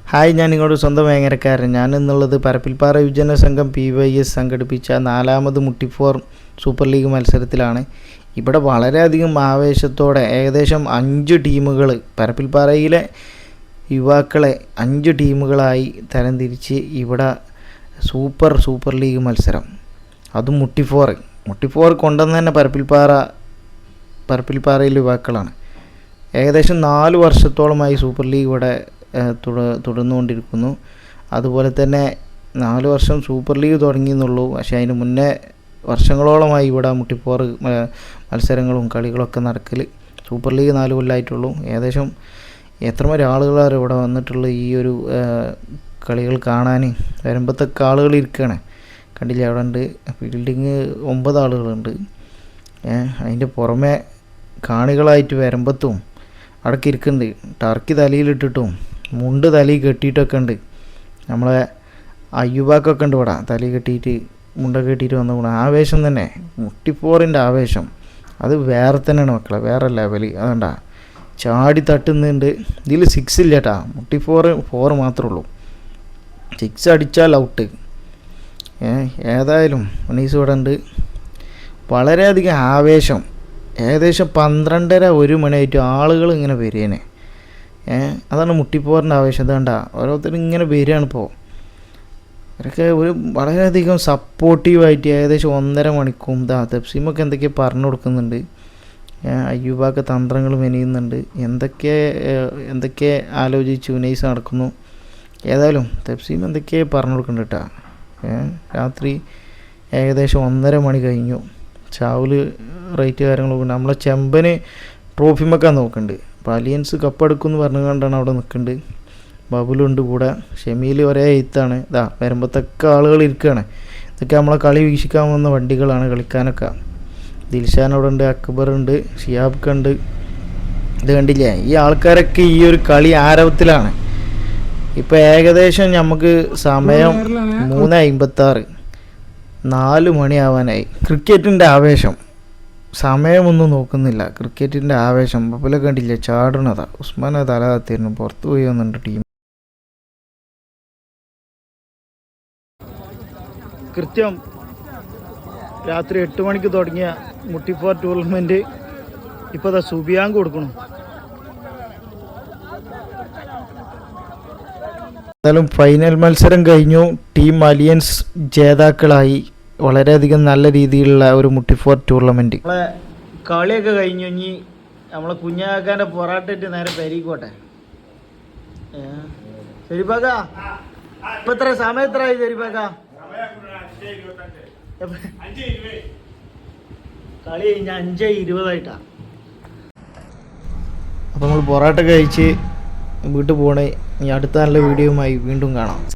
Hi, ഞാൻ നിങ്ങളുടെ സ്വന്തം വേങ്ങരക്കാരൻ. ഞാൻ എന്നുള്ളത് പരപ്പിൽപ്പാറ യുവജന സംഘം PYS സംഘടിപ്പിച്ച 4ാമത് മുട്ടിഫോർ സൂപ്പർ ലീഗ് മത്സരത്തിലാണ്. ഇവിടെ വളരെയധികം ആവേശത്തോടെ ഏകദേശം 5 ടീമുകൾ, പരപ്പിൽപ്പാറയിലെ യുവാക്കളെ 5 ടീമുകളായി തരംതിരിച്ച് ഇവിടെ സൂപ്പർ ലീഗ് മത്സരം, അതും മുട്ടിഫോർ കൊണ്ടുവന്ന് തന്നെ പരപ്പിൽപ്പാറയിലെ യുവാക്കളാണ്. ഏകദേശം 4 വർഷത്തോളമായി സൂപ്പർ ലീഗ് ഇവിടെ തുടർന്നുകൊണ്ടിരിക്കുന്നു. അതുപോലെ തന്നെ 4 വർഷം സൂപ്പർ ലീഗ് തുടങ്ങിയെന്നുള്ളൂ. പക്ഷേ അതിന് മുന്നേ വർഷങ്ങളോളമായി ഇവിടെ മുട്ടിപ്പോർ മത്സരങ്ങളും കളികളൊക്കെ നടക്കൽ. Super league 4 കൊല്ലമായിട്ടുള്ളൂ. ഏകദേശം എത്രമാതിരി ആളുകളാണ് ഇവിടെ വന്നിട്ടുള്ള ഈ ഒരു കളികൾ കാണാൻ. വരുമ്പത്തൊക്കെ ആളുകൾ ഇരിക്കുകയാണ്. കണ്ടില്ല, അവിടെ ഉണ്ട് ഫീൽഡിങ് 9 ആളുകളുണ്ട്. അതിൻ്റെ പുറമെ കാണികളായിട്ട് വരുമ്പത്തും അടക്കി ഇരിക്കുന്നുണ്ട്. ടർക്കി തലയിലിട്ടിട്ടും മുണ്ട് തലയിൽ കെട്ടിയിട്ടൊക്കെ ഉണ്ട്. നമ്മളെ അയ്യുബാക്കൊക്കെ ഉണ്ട് ഇവിടെ, തലയിൽ കെട്ടിയിട്ട് മുണ്ടൊക്കെ കെട്ടിയിട്ട് വന്ന ആവേശം തന്നെ. മുട്ടിപ്പോറിൻ്റെ ആവേശം അത് വേറെ തന്നെയാണ് മക്കളെ, വേറെ ലെവൽ. അതുകൊണ്ടാ ചാടി തട്ടുന്നുണ്ട്. ഇതിൽ 6 ഇല്ല കേട്ടാ, മുട്ടിഫോർ മാത്രമേ ഉള്ളൂ. 6 അടിച്ചാൽ ഔട്ട്. ഏതായാലും ഉനീസ് ഇവിടെ ഉണ്ട്. വളരെയധികം ആവേശം. ഏകദേശം 12:30-1 മണിയായിട്ട് ആളുകൾ ഇങ്ങനെ വരികയാണ്. അതാണ് മുട്ടിപ്പോറിൻ്റെ ആവേശം. അതുകൊണ്ട ഓരോരുത്തരും ഇങ്ങനെ വരികയാണ്. ഇപ്പോൾ അവരൊക്കെ വളരെയധികം സപ്പോർട്ടീവായിട്ട് ഏകദേശം 1.5 മണിക്കൂർ തെപ്സീമൊക്കെ എന്തൊക്കെയോ പറഞ്ഞു കൊടുക്കുന്നുണ്ട്. അയ്യൂബാക്ക് തന്ത്രങ്ങൾ മെനയുന്നുണ്ട്. എന്തൊക്കെ ആലോചിച്ച് ഉനൈസ് നടക്കുന്നു. ഏതായാലും തെപ്സീം എന്തൊക്കെ പറഞ്ഞു കൊടുക്കുന്നുണ്ട് കേട്ടോ. രാത്രി ഏകദേശം 1.5 മണി കഴിഞ്ഞു. ചാവല് റേറ്റ് കാര്യങ്ങളൊക്കെ ഉണ്ട്. നമ്മളെ ചെമ്പന് ട്രോഫിമൊക്കെ നോക്കുന്നുണ്ട്. അപ്പോൾ അലിയൻസ് കപ്പെടുക്കുമെന്ന് പറഞ്ഞുകൊണ്ടാണ് അവിടെ നിൽക്കുന്നുണ്ട്. ബബുലുണ്ട് കൂടെ. ഷെമിയിൽ ഒരേ എയ്ത്താണ്. വരുമ്പോഴത്തൊക്കെ ആളുകൾ ഇരിക്കുകയാണ്. ഇതൊക്കെ നമ്മളെ കളി വീക്ഷിക്കാൻ വന്ന വണ്ടികളാണ്, കളിക്കാനൊക്കെ. ദിൽഷാൻ അവിടെ ഉണ്ട്, അക്ബർ ഉണ്ട്, ഷിയാബ്ക്ക് ഉണ്ട്. ഇത് കണ്ടില്ലേ, ഈ ആൾക്കാരൊക്കെ ഈ ഒരു കളി ആരവത്തിലാണ്. ഇപ്പോൾ ഏകദേശം നമുക്ക് സമയം 3:56, 4 മണിയാവാനായി. ക്രിക്കറ്റിൻ്റെ ആവേശം, സമയമൊന്നും നോക്കുന്നില്ല. ക്രിക്കറ്റിൻ്റെ ആവേശം. ബബുലെ കണ്ടില്ലേ ചാടണതാ. ഉസ്മാനെ തല താത്തിരുന്നു. പുറത്ത് പോയി വന്നിട്ടുണ്ട് ടീം. കൃത്യം രാത്രി 8 മണിക്ക് തുടങ്ങിയ മുട്ടിഫോർ ടൂർണമെൻറ്റ് ഇപ്പോൾ സുബിയാങ്ക് കൊടുക്കണം. എന്തായാലും ഫൈനൽ മത്സരം കഴിഞ്ഞു. ടീം അലിയൻസ് ജേതാക്കളായി. വളരെയധികം നല്ല രീതിയിലുള്ള ഒരു മുട്ടിഫോർ ടൂർണമെൻറ്റ്. നമ്മളെ കളിയൊക്കെ കഴിഞ്ഞു. ഇനി നമ്മളെ കുഞ്ഞാക്കാൻ്റെ പൊറാട്ടിട്ട് നേരെ പെരിക്കോട്ടെ. ശരിപ്പാക്ക ഇപ്പം എത്ര സമയം എത്രയായി ശരിപ്പാക്ക? കളി കഴിഞ്ഞ 5:20 അപ്പോൾ നമ്മൾ പൊറാട്ട കഴിച്ച് വീട്ടിൽ പോകണേ. ഇനി അടുത്ത നല്ല വീഡിയോയുമായി വീണ്ടും കാണാം.